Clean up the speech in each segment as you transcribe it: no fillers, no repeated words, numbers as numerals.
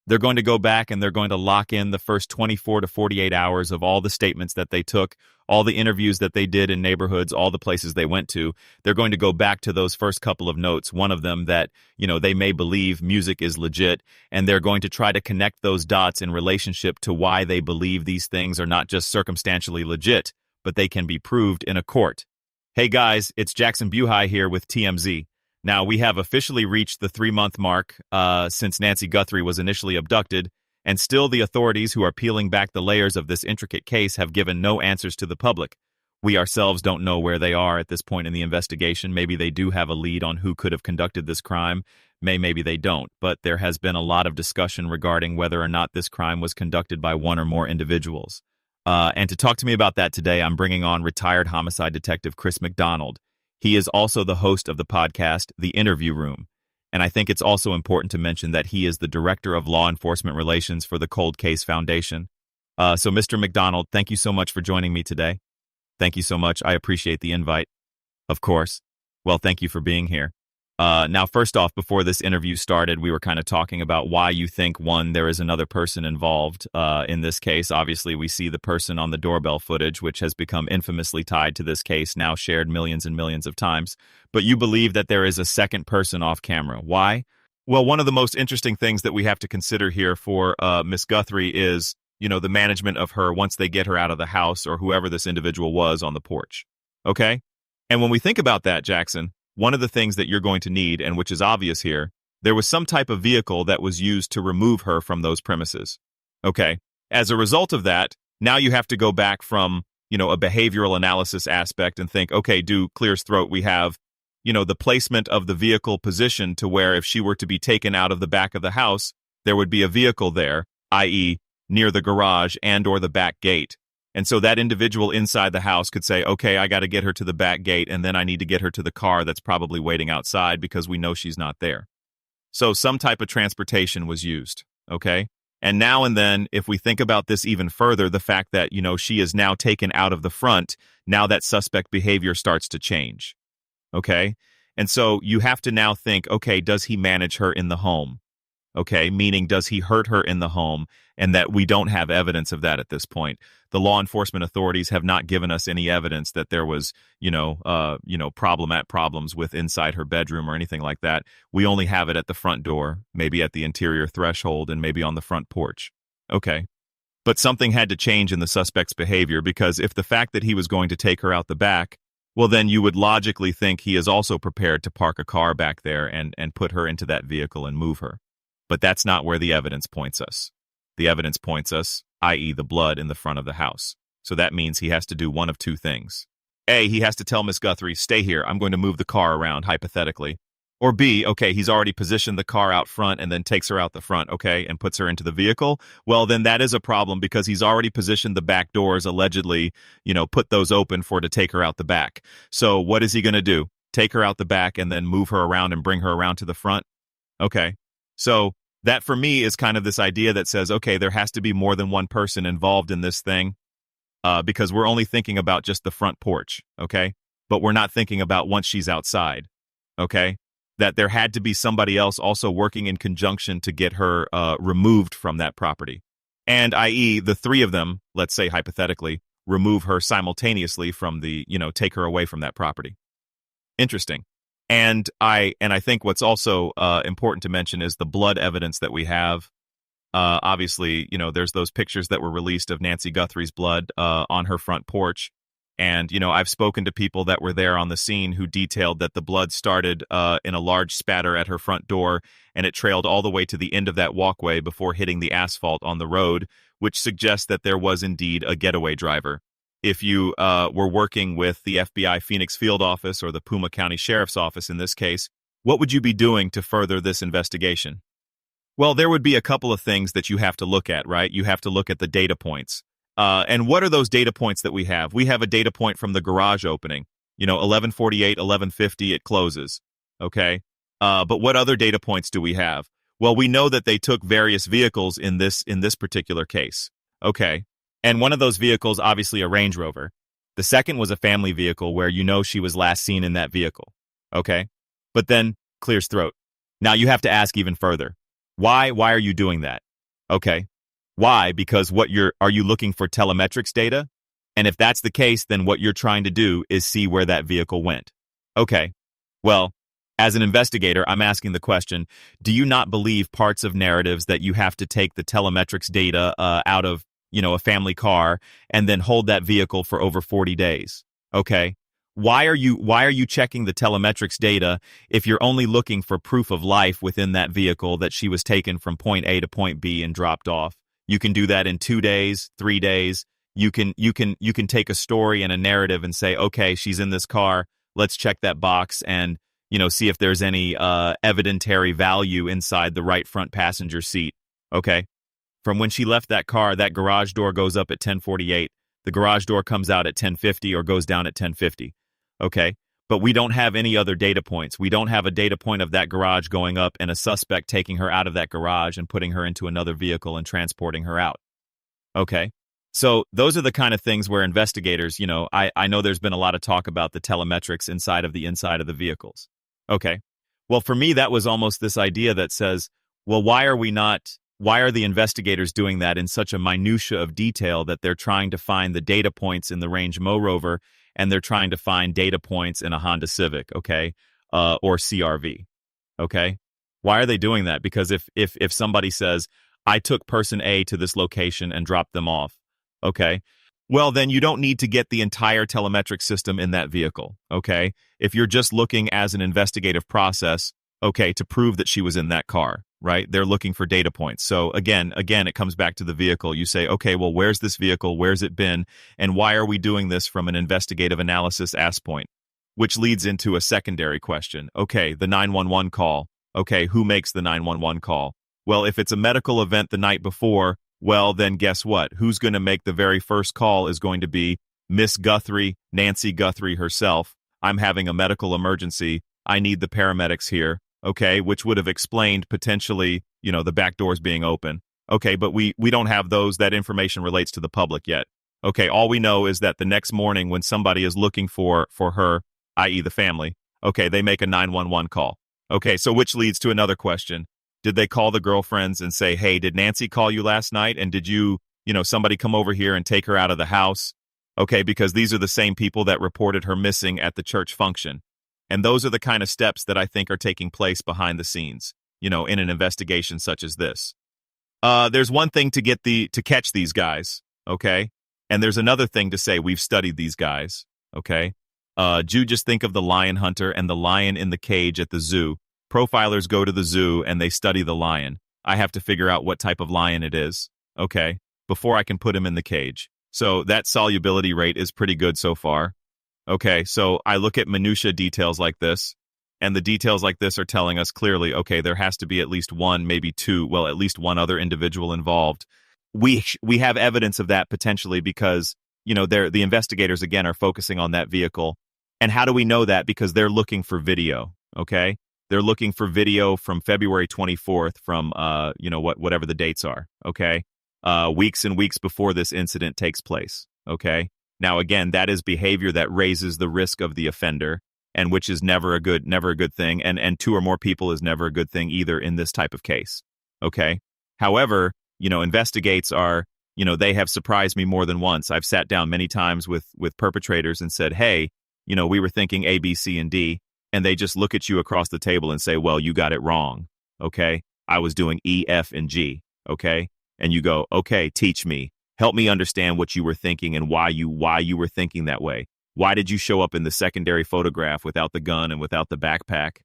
They're going to go back and they're going to lock in the first 24 to 48 hours of all the statements that they took, all the interviews that they did in neighborhoods, all the places they went to. They're going to go back to those first couple of notes, one of them that, they may believe music is legit, and they're going to try to connect those dots in relationship to why they believe these things are not just circumstantially legit, but they can be proved in a court. Hey guys, it's Jackson Buhai here with TMZ. Now, we have officially reached the 3-month mark since Nancy Guthrie was initially abducted, and still the authorities who are peeling back the layers of this intricate case have given no answers to the public. We ourselves don't know where they are at this point in the investigation. Maybe they do have a lead on who could have conducted this crime. Maybe they don't, but there has been a lot of discussion regarding whether or not this crime was conducted by one or more individuals. And to talk to me about that today, I'm bringing on retired homicide detective Chris McDonald. He is also the host of the podcast, The Interview Room. And I think it's also important to mention that he is the Director of Law Enforcement Relations for the Cold Case Foundation. So, Mr. McDonald, thank you so much for joining me today. Thank you so much. I appreciate the invite. Of course. Well, thank you for being here. Now, first off, before this interview started, we were kind of talking about why you think, one, there is another person involved in this case. Obviously, we see the person on the doorbell footage, which has become infamously tied to this case, now shared millions and millions of times. But you believe that there is a second person off camera. Why? Well, one of the most interesting things that we have to consider here for Miss Guthrie is, the management of her once they get her out of the house or whoever this individual was on the porch. Okay? And when we think about that, Jackson, one of the things that you're going to need, and which is obvious here, there was some type of vehicle that was used to remove her from those premises. Okay. As a result of that, now you have to go back from, a behavioral analysis aspect and think, okay, do clear's throat, we have, the placement of the vehicle positioned to where if she were to be taken out of the back of the house, there would be a vehicle there, i.e. near the garage and or the back gate. And so that individual inside the house could say, okay, I got to get her to the back gate, and then I need to get her to the car that's probably waiting outside because we know she's not there. So some type of transportation was used, okay? And now and then, if we think about this even further, the fact that, she is now taken out of the front, now that suspect behavior starts to change, okay? And so you have to now think, okay, does he manage her in the home? Okay, meaning does he hurt her in the home? And that we don't have evidence of that at this point. The law enforcement authorities have not given us any evidence that there was, problems with inside her bedroom or anything like that. We only have it at the front door, maybe at the interior threshold, and maybe on the front porch. Okay. But something had to change in the suspect's behavior, because if the fact that he was going to take her out the back, well, then you would logically think he is also prepared to park a car back there and put her into that vehicle and move her. But that's not where the evidence points us. The evidence points us, i.e. the blood in the front of the house. So that means he has to do one of two things. A, he has to tell Miss Guthrie, stay here, I'm going to move the car around, hypothetically. Or B, okay, he's already positioned the car out front and then takes her out the front, okay, and puts her into the vehicle. Well, then that is a problem because he's already positioned the back doors, allegedly, put those open for to take her out the back. So what is he going to do? Take her out the back and then move her around and bring her around to the front? Okay. So that for me is kind of this idea that says, okay, there has to be more than one person involved in this thing because we're only thinking about just the front porch, okay? But we're not thinking about once she's outside, okay? That there had to be somebody else also working in conjunction to get her removed from that property. And i.e. the three of them, let's say hypothetically, remove her simultaneously from the, take her away from that property. Interesting. And I think what's also important to mention is the blood evidence that we have. Obviously, there's those pictures that were released of Nancy Guthrie's blood on her front porch. And, I've spoken to people that were there on the scene who detailed that the blood started in a large spatter at her front door, and it trailed all the way to the end of that walkway before hitting the asphalt on the road, which suggests that there was indeed a getaway driver. If you were working with the FBI Phoenix Field Office or the Puma County Sheriff's Office in this case, what would you be doing to further this investigation? Well, there would be a couple of things that you have to look at, right? You have to look at the data points. And what are those data points that we have? We have a data point from the garage opening. 11:48, 11:50, it closes. Okay? But what other data points do we have? Well, we know that they took various vehicles in this particular case. Okay. And one of those vehicles, obviously a Range Rover. The second was a family vehicle where she was last seen in that vehicle. Okay? But then, clears throat. Now you have to ask even further. Why are you doing that? Okay. Why? Because are you looking for telemetrics data? And if that's the case, then what you're trying to do is see where that vehicle went. Okay. Well, as an investigator, I'm asking the question, do you not believe parts of narratives that you have to take the telemetrics data out of, a family car and then hold that vehicle for over 40 days? Okay. Why are you checking the telemetrics data if you're only looking for proof of life within that vehicle that she was taken from point A to point B and dropped off? You can do that in 2 days, 3 days. You can take a story and a narrative and say, okay, she's in this car. Let's check that box and, see if there's any evidentiary value inside the right front passenger seat. Okay. From when she left that car, that garage door goes up at 10:48. The garage door comes out at 10:50 or goes down at 10:50. Okay. But we don't have any other data points. We don't have a data point of that garage going up and a suspect taking her out of that garage and putting her into another vehicle and transporting her out. Okay. So those are the kind of things where investigators, I know there's been a lot of talk about the telemetrics inside of the vehicles. Okay. Well, for me, that was almost this idea that says, well, why are the investigators doing that in such a minutia of detail that they're trying to find the data points in the Range Mo Rover and they're trying to find data points in a Honda Civic, okay, or CRV, okay? Why are they doing that? Because if somebody says, I took person A to this location and dropped them off, okay, well, then you don't need to get the entire telemetric system in that vehicle, okay? If you're just looking as an investigative process, okay, to prove that she was in that car, right? They're looking for data points. So again, it comes back to the vehicle. You say, okay, well, where's this vehicle? Where's it been? And why are we doing this from an investigative analysis ask point? Which leads into a secondary question. Okay, the 911 call. Okay, who makes the 911 call? Well, if it's a medical event the night before, well, then guess what? Who's going to make the very first call is going to be Miss Guthrie, Nancy Guthrie herself. I'm having a medical emergency. I need the paramedics here. Okay, which would have explained potentially, the back doors being open. Okay, but we don't have those. That information relates to the public yet. Okay, all we know is that the next morning when somebody is looking for her, i.e. the family, okay, they make a 911 call. Okay, so which leads to another question. Did they call the girlfriends and say, hey, did Nancy call you last night? And did somebody come over here and take her out of the house? Okay, because these are the same people that reported her missing at the church function. And those are the kind of steps that I think are taking place behind the scenes, in an investigation such as this. There's one thing to catch these guys, okay? And there's another thing to say we've studied these guys, okay? You just think of the lion hunter and the lion in the cage at the zoo. Profilers go to the zoo and they study the lion. I have to figure out what type of lion it is, okay, before I can put him in the cage. So that solubility rate is pretty good so far. Okay, so I look at minutia details like this, and the details like this are telling us clearly, okay, there has to be at least one, maybe two, well, at least one other individual involved. We have evidence of that potentially because, the investigators, again, are focusing on that vehicle. And how do we know that? Because they're looking for video, okay? They're looking for video from February 24th from, whatever the dates are, okay? Weeks and weeks before this incident takes place, okay? Now, again, that is behavior that raises the risk of the offender, and which is never a good thing. And two or more people is never a good thing either in this type of case. Okay. However, investigates are, they have surprised me more than once. I've sat down many times with perpetrators and said, hey, we were thinking A, B, C, and D. And they just look at you across the table and say, well, you got it wrong. Okay. I was doing E, F, and G. Okay. And you go, okay, teach me. Help me understand what you were thinking and why you were thinking that way. Why did you show up in the secondary photograph without the gun and without the backpack?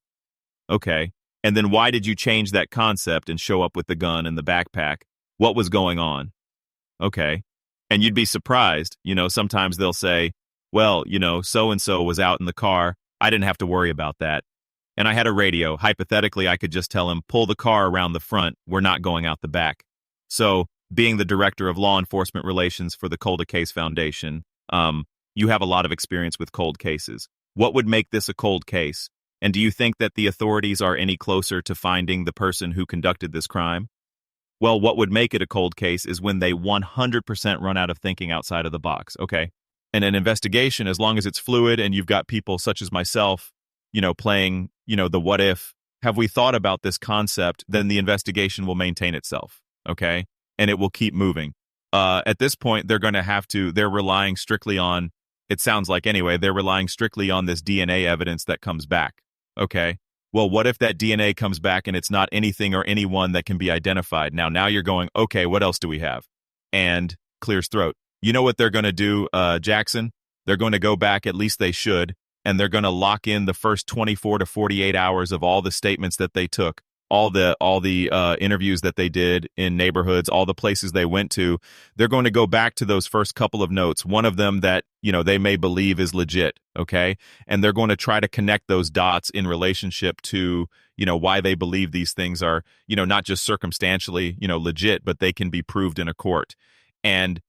Okay. And then why did you change that concept and show up with the gun and the backpack? What was going on? Okay. And you'd be surprised, sometimes they'll say, well, so-and-so was out in the car. I didn't have to worry about that. And I had a radio. Hypothetically, I could just tell him, pull the car around the front. We're not going out the back. So, being the director of law enforcement relations for the Cold Case Foundation, you have a lot of experience with cold cases. What would make this a cold case? And do you think that the authorities are any closer to finding the person who conducted this crime? Well, what would make it a cold case is when they 100% run out of thinking outside of the box, okay? And an investigation, as long as it's fluid and you've got people such as myself, playing, the what if, have we thought about this concept, then the investigation will maintain itself, okay? and it will keep moving. At this point, they're relying strictly on, it sounds like anyway, they're relying strictly on this DNA evidence that comes back. Okay. Well, what if that DNA comes back and it's not anything or anyone that can be identified? Now you're going, okay, what else do we have? And clears throat. You know what they're going to do, Jackson? They're going to go back, at least they should, and they're going to lock in the first 24 to 48 hours of all the statements that they took, all the interviews that they did in neighborhoods, all the places they went to. They're going to go back to those first couple of notes, one of them that, they may believe is legit, okay? And they're going to try to connect those dots in relationship to, why they believe these things are, not just circumstantially, legit, but they can be proved in a court. And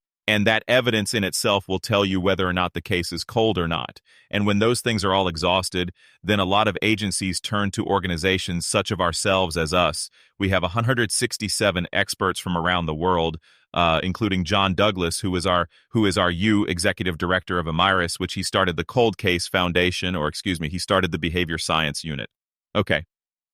that evidence in itself will tell you whether or not the case is cold or not. And when those things are all exhausted, then a lot of agencies turn to organizations such of ourselves as us. We have 167 experts from around the world, including John Douglas, who is our executive director of Amiris, which he started the Cold Case Foundation, he started the Behavior Science Unit. Okay.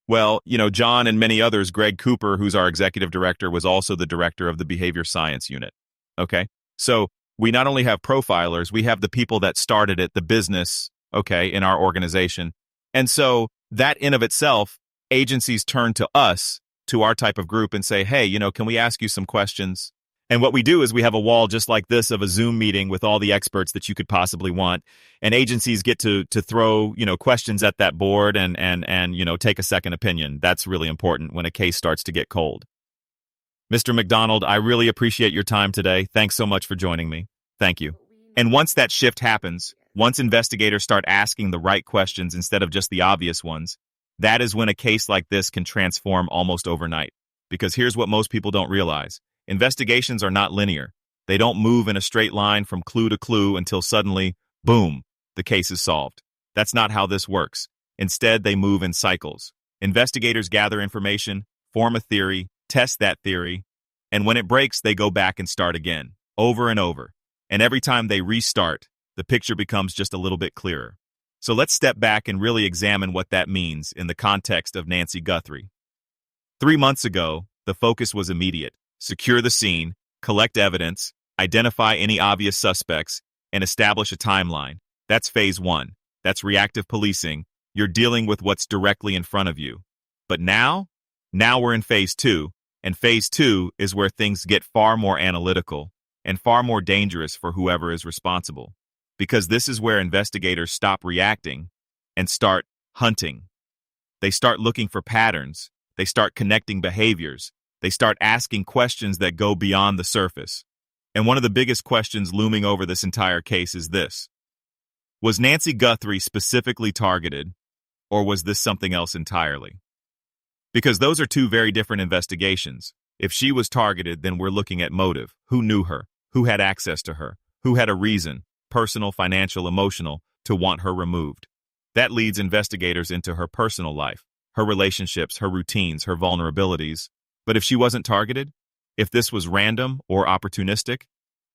Well, John and many others, Greg Cooper, who's our executive director, was also the director of the Behavior Science Unit. Okay. So we not only have profilers, we have the people that started it, the business, in our organization. And so that in of itself, agencies turn to us, to our type of group, and say, hey, can we ask you some questions? And what we do is we have a wall just like this of a Zoom meeting with all the experts that you could possibly want. And agencies get to throw, questions at that board and take a second opinion. That's really important when a case starts to get cold. Mr. McDonald, I really appreciate your time today. Thanks so much for joining me. Thank you. And once that shift happens, once investigators start asking the right questions instead of just the obvious ones, that is when a case like this can transform almost overnight. Because here's what most people don't realize. Investigations are not linear. They don't move in a straight line from clue to clue until suddenly, boom, the case is solved. That's not how this works. Instead, they move in cycles. Investigators gather information, form a theory, test that theory, and when it breaks, they go back and start again, over and over. And every time they restart, the picture becomes just a little bit clearer. So let's step back and really examine what that means in the context of Nancy Guthrie. 3 months ago, the focus was immediate. Secure the scene, collect evidence, identify any obvious suspects, and establish a timeline. That's phase 1. That's reactive policing. You're dealing with what's directly in front of you. But now we're in phase 2. And phase 2 is where things get far more analytical and far more dangerous for whoever is responsible. Because this is where investigators stop reacting and start hunting. They start looking for patterns. They start connecting behaviors. They start asking questions that go beyond the surface. And one of the biggest questions looming over this entire case is this. Was Nancy Guthrie specifically targeted, or was this something else entirely? Because those are two very different investigations. If she was targeted, then we're looking at motive. Who knew her? Who had access to her? Who had a reason, personal, financial, emotional, to want her removed? That leads investigators into her personal life, her relationships, her routines, her vulnerabilities. But if she wasn't targeted, if this was random or opportunistic,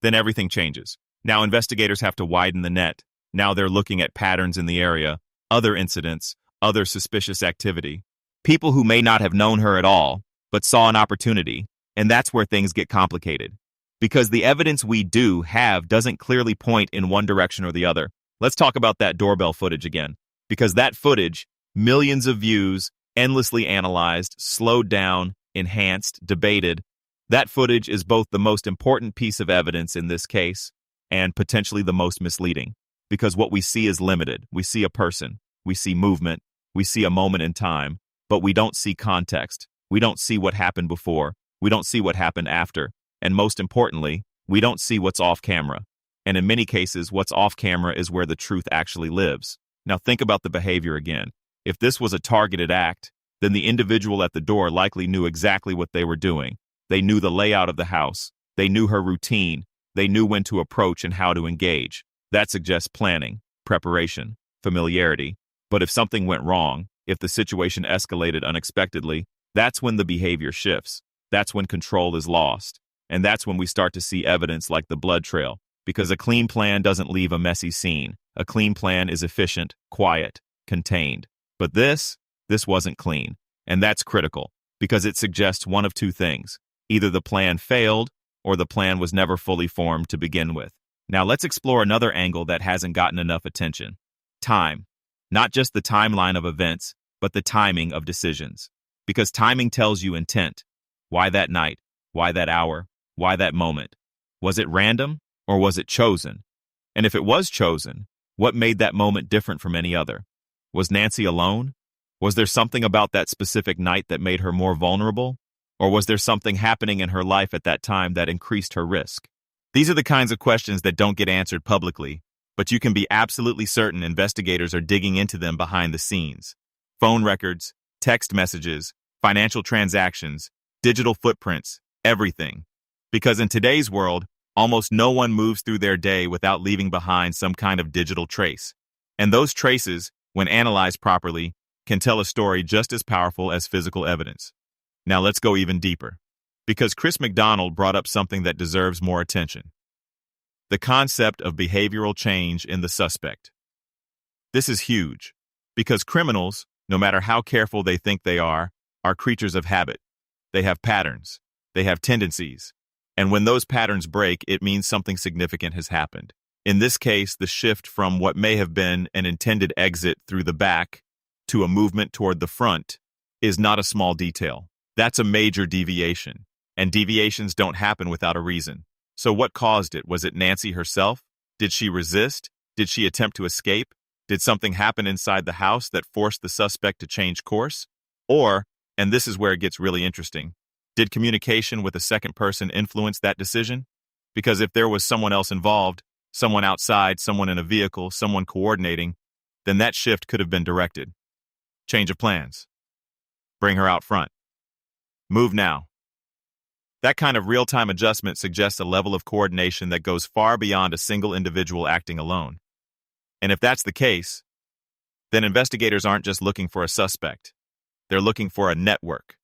then everything changes. Now investigators have to widen the net. Now they're looking at patterns in the area, other incidents, other suspicious activity. People who may not have known her at all, but saw an opportunity, and that's where things get complicated. Because the evidence we do have doesn't clearly point in one direction or the other. Let's talk about that doorbell footage again. Because that footage, millions of views, endlessly analyzed, slowed down, enhanced, debated, that footage is both the most important piece of evidence in this case and potentially the most misleading. Because what we see is limited. We see a person, we see movement, we see a moment in time, but we don't see context. We don't see what happened before. We don't see what happened after. And most importantly, we don't see what's off camera. And in many cases, what's off camera is where the truth actually lives. Now think about the behavior again. If this was a targeted act, then the individual at the door likely knew exactly what they were doing. They knew the layout of the house. They knew her routine. They knew when to approach and how to engage. That suggests planning, preparation, familiarity. But if something went wrong, if the situation escalated unexpectedly, that's when the behavior shifts. That's when control is lost. And that's when we start to see evidence like the blood trail. Because a clean plan doesn't leave a messy scene. A clean plan is efficient, quiet, contained. But this wasn't clean. And that's critical, because it suggests one of two things. Either the plan failed or the plan was never fully formed to begin with. Now let's explore another angle that hasn't gotten enough attention. Time. Not just the timeline of events, but the timing of decisions. Because timing tells you intent. Why that night? Why that hour? Why that moment? Was it random or was it chosen? And if it was chosen, what made that moment different from any other? Was Nancy alone? Was there something about that specific night that made her more vulnerable? Or was there something happening in her life at that time that increased her risk? These are the kinds of questions that don't get answered publicly, but you can be absolutely certain investigators are digging into them behind the scenes. Phone records, text messages, financial transactions, digital footprints, everything. Because in today's world, almost no one moves through their day without leaving behind some kind of digital trace. And those traces, when analyzed properly, can tell a story just as powerful as physical evidence. Now let's go even deeper. Because Chris McDonald brought up something that deserves more attention. The concept of behavioral change in the suspect. This is huge, because criminals, no matter how careful they think they are creatures of habit. They have patterns. They have tendencies. And when those patterns break, it means something significant has happened. In this case, the shift from what may have been an intended exit through the back to a movement toward the front is not a small detail. That's a major deviation. And deviations don't happen without a reason. So what caused it? Was it Nancy herself? Did she resist? Did she attempt to escape? Did something happen inside the house that forced the suspect to change course? Or, and this is where it gets really interesting, did communication with a second person influence that decision? Because if there was someone else involved, someone outside, someone in a vehicle, someone coordinating, then that shift could have been directed. Change of plans. Bring her out front. Move now. That kind of real-time adjustment suggests a level of coordination that goes far beyond a single individual acting alone. And if that's the case, then investigators aren't just looking for a suspect. They're looking for a network.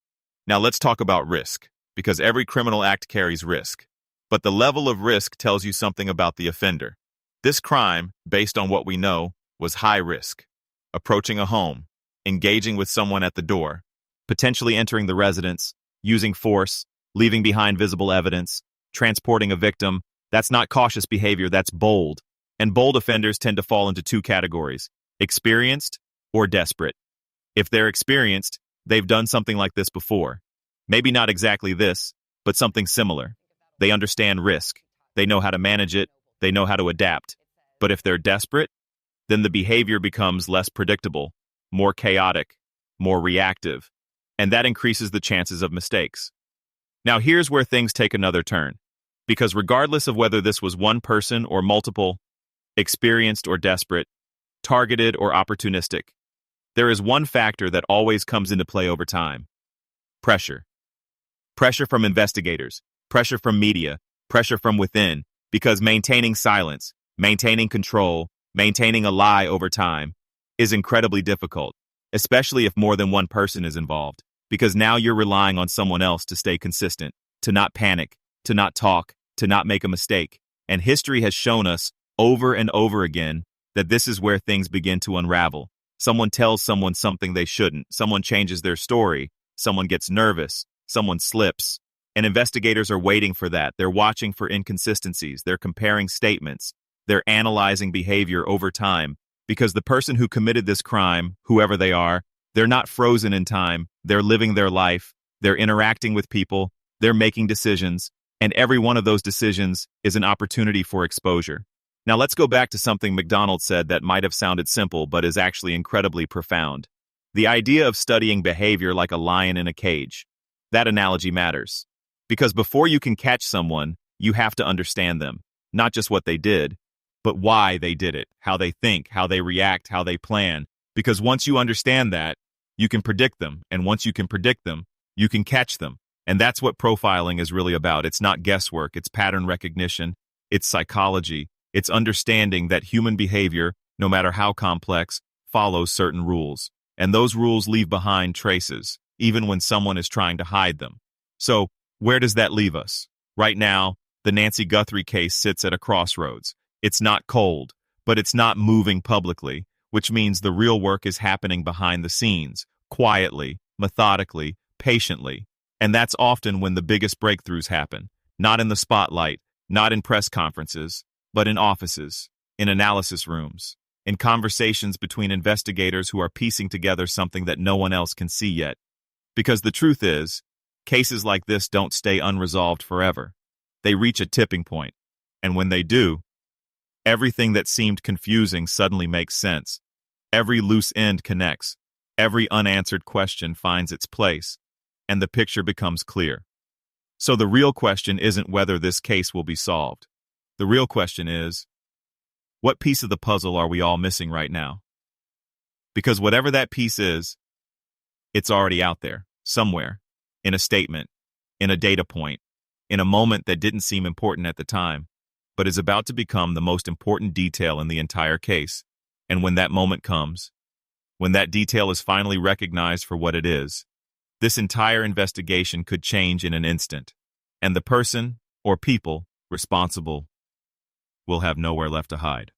Now let's talk about risk, because every criminal act carries risk. But the level of risk tells you something about the offender. This crime, based on what we know, was high risk. Approaching a home, engaging with someone at the door, potentially entering the residence, using force, leaving behind visible evidence, transporting a victim. That's not cautious behavior, that's bold. And bold offenders tend to fall into two categories: experienced or desperate. If they're experienced, they've done something like this before. Maybe not exactly this, but something similar. They understand risk. They know how to manage it. They know how to adapt. But if they're desperate, then the behavior becomes less predictable, more chaotic, more reactive, and that increases the chances of mistakes. Now here's where things take another turn, because regardless of whether this was one person or multiple, experienced or desperate, targeted or opportunistic, there is one factor that always comes into play over time: pressure. Pressure from investigators, pressure from media, pressure from within, because maintaining silence, maintaining control, maintaining a lie over time is incredibly difficult, especially if more than one person is involved, because now you're relying on someone else to stay consistent, to not panic, to not talk, to not make a mistake. And history has shown us over and over again that this is where things begin to unravel. Someone tells someone something they shouldn't, someone changes their story, someone gets nervous, someone slips. And investigators are waiting for that. They're watching for inconsistencies. They're comparing statements. They're analyzing behavior over time, because the person who committed this crime, whoever they are, they're not frozen in time. They're living their life. They're interacting with people. They're making decisions. And every one of those decisions is an opportunity for exposure. Now let's go back to something McDonald said that might have sounded simple but is actually incredibly profound. The idea of studying behavior like a lion in a cage. That analogy matters. Because before you can catch someone, you have to understand them. Not just what they did, but why they did it, how they think, how they react, how they plan. Because once you understand that, you can predict them. And once you can predict them, you can catch them. And that's what profiling is really about. It's not guesswork. It's pattern recognition. It's psychology. It's understanding that human behavior, no matter how complex, follows certain rules. And those rules leave behind traces, even when someone is trying to hide them. So, where does that leave us? Right now, the Nancy Guthrie case sits at a crossroads. It's not cold, but it's not moving publicly, which means the real work is happening behind the scenes, quietly, methodically, patiently. And that's often when the biggest breakthroughs happen, not in the spotlight, not in press conferences, but in offices, in analysis rooms, in conversations between investigators who are piecing together something that no one else can see yet. Because the truth is, cases like this don't stay unresolved forever. They reach a tipping point, and when they do, everything that seemed confusing suddenly makes sense. Every loose end connects, every unanswered question finds its place, and the picture becomes clear. So the real question isn't whether this case will be solved. The real question is, what piece of the puzzle are we all missing right now? Because whatever that piece is, it's already out there, somewhere, in a statement, in a data point, in a moment that didn't seem important at the time, but is about to become the most important detail in the entire case. And when that moment comes, when that detail is finally recognized for what it is, this entire investigation could change in an instant, and the person, or people, responsible will have nowhere left to hide.